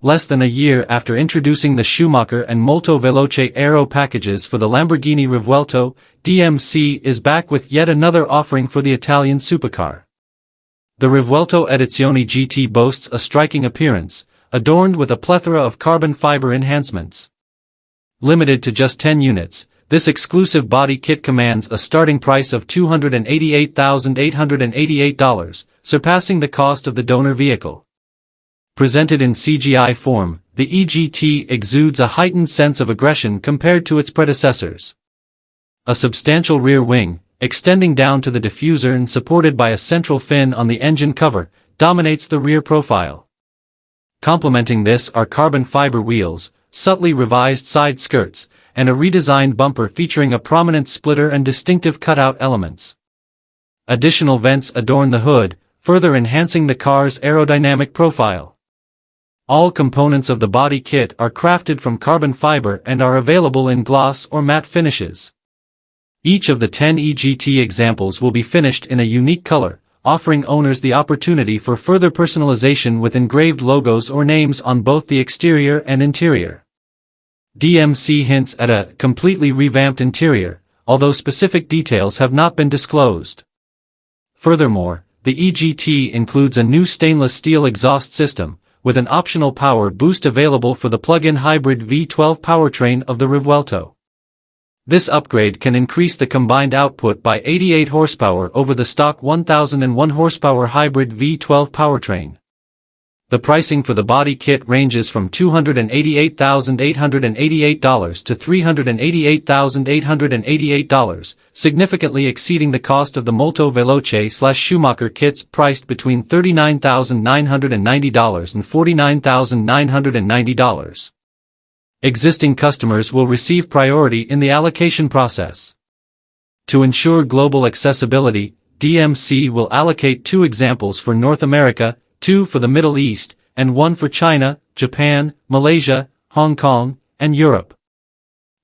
Less than a year after introducing the Schumacher and Molto Veloce Aero packages for the Lamborghini Revuelto, DMC is back with yet another offering for the Italian supercar. The Revuelto Edizione GT boasts a striking appearance, adorned with a plethora of carbon fiber enhancements. Limited to just 10 units, this exclusive body kit commands a starting price of $288,888, surpassing the cost of the donor vehicle. Presented in CGI form, the EGT exudes a heightened sense of aggression compared to its predecessors. A substantial rear wing, extending down to the diffuser and supported by a central fin on the engine cover, dominates the rear profile. Complementing this are carbon fiber wheels, subtly revised side skirts, and a redesigned bumper featuring a prominent splitter and distinctive cutout elements. Additional vents adorn the hood, further enhancing the car's aerodynamic profile. All components of the body kit are crafted from carbon fiber and are available in gloss or matte finishes. Each of the 10 EGT examples will be finished in a unique color, offering owners the opportunity for further personalization with engraved logos or names on both the exterior and interior. DMC hints at a completely revamped interior, although specific details have not been disclosed. Furthermore, the EGT includes a new stainless steel exhaust system, with an optional power boost available for the plug-in hybrid V12 powertrain of the Revuelto. This upgrade can increase the combined output by 88 horsepower over the stock 1001 horsepower hybrid V12 powertrain. The pricing for the body kit ranges from $288,888 to $388,888, significantly exceeding the cost of the Molto Veloce/Schumacher kits priced between $39,990 and $49,990. Existing customers will receive priority in the allocation process. To ensure global accessibility, DMC will allocate 2 examples for North America, 2 for the Middle East, and 1 for China, Japan, Malaysia, Hong Kong, and Europe.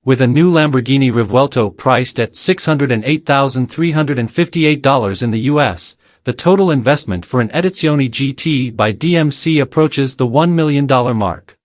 With a new Lamborghini Revuelto priced at $608,358 in the US, the total investment for an Edizione GT by DMC approaches the $1 million mark.